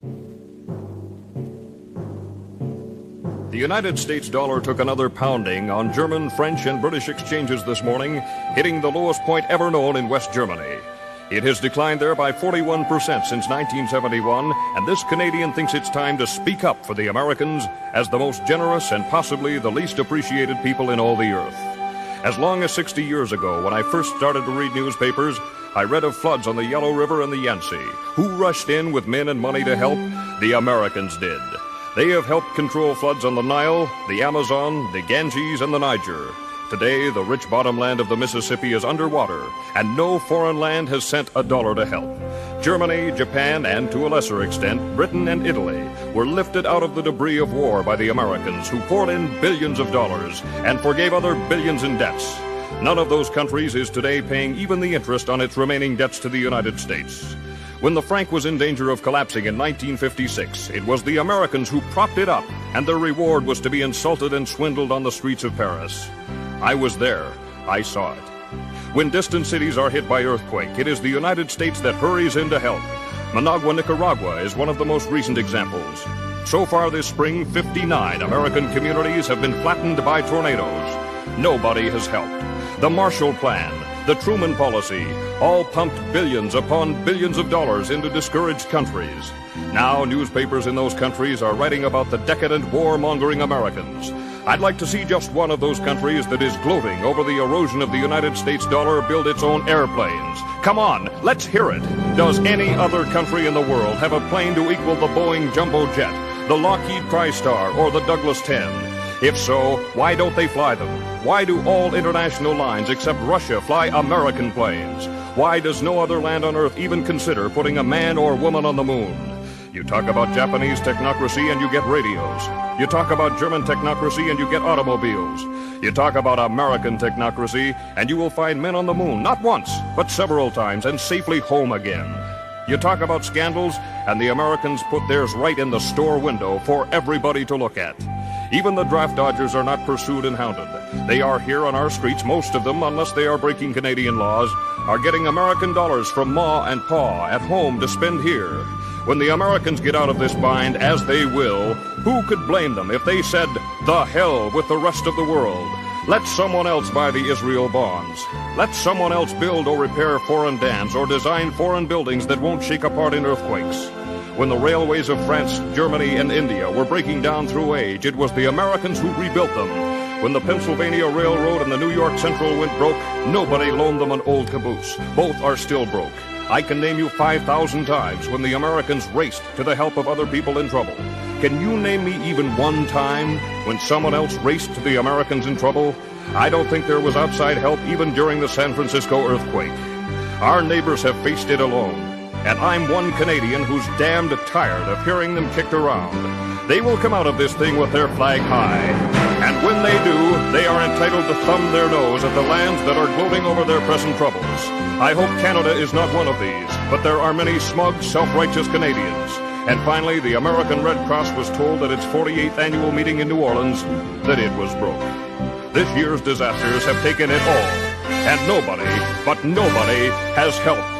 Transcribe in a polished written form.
The United States dollar took another pounding on German, French, and British exchanges this morning, hitting the lowest point ever known in West Germany. It has declined there by 41% since 1971, and this Canadian thinks it's time to speak up for the Americans as the most generous and possibly the least appreciated people in all the earth. As long as 60 years ago, when I first started to read newspapers, I read of floods on the Yellow River and the Yangtze. Who rushed in with men and money to help? The Americans did. They have helped control floods on the Nile, the Amazon, the Ganges, and the Niger. Today, the rich bottomland of the Mississippi is underwater, and no foreign land has sent a dollar to help. Germany, Japan, and to a lesser extent, Britain and Italy were lifted out of the debris of war by the Americans, who poured in billions of dollars and forgave other billions in debts. None of those countries is today paying even the interest on its remaining debts to the United States. When the franc was in danger of collapsing in 1956, it was the Americans who propped it up, and their reward was to be insulted and swindled on the streets of Paris. I was there. I saw it. When distant cities are hit by earthquake, it is the United States that hurries in to help. Managua, Nicaragua is one of the most recent examples. So far this spring, 59 American communities have been flattened by tornadoes. Nobody has helped. The Marshall Plan, the Truman Policy, all pumped billions upon billions of dollars into discouraged countries. Now newspapers in those countries are writing about the decadent, war-mongering Americans. I'd like to see just one of those countries that is gloating over the erosion of the United States dollar build its own airplanes. Come on, let's hear it. Does any other country in the world have a plane to equal the Boeing Jumbo Jet, the Lockheed TriStar, or the Douglas 10? If so, why don't they fly them? Why do all international lines except Russia fly American planes? Why does no other land on Earth even consider putting a man or woman on the moon? You talk about Japanese technocracy and you get radios. You talk about German technocracy and you get automobiles. You talk about American technocracy and you will find men on the moon, not once, but several times, and safely home again. You talk about scandals and the Americans put theirs right in the store window for everybody to look at. Even the draft dodgers are not pursued and hounded. They are here on our streets, most of them, unless they are breaking Canadian laws, are getting American dollars from Ma and Pa at home to spend here. When the Americans get out of this bind, as they will, who could blame them if they said, "The hell with the rest of the world"? Let someone else buy the Israel bonds. Let someone else build or repair foreign dams or design foreign buildings that won't shake apart in earthquakes. When the railways of France, Germany, and India were breaking down through age, it was the Americans who rebuilt them. When the Pennsylvania Railroad and the New York Central went broke, nobody loaned them an old caboose. Both are still broke. I can name you 5,000 times when the Americans raced to the help of other people in trouble. Can you name me even one time when someone else raced to the Americans in trouble? I don't think there was outside help even during the San Francisco earthquake. Our neighbors have faced it alone. And I'm one Canadian who's damned tired of hearing them kicked around. They will come out of this thing with their flag high. And when they do, they are entitled to thumb their nose at the lands that are gloating over their present troubles. I hope Canada is not one of these, but there are many smug, self-righteous Canadians. And finally, the American Red Cross was told at its 48th annual meeting in New Orleans that it was broke. This year's disasters have taken it all. And nobody, but nobody, has helped.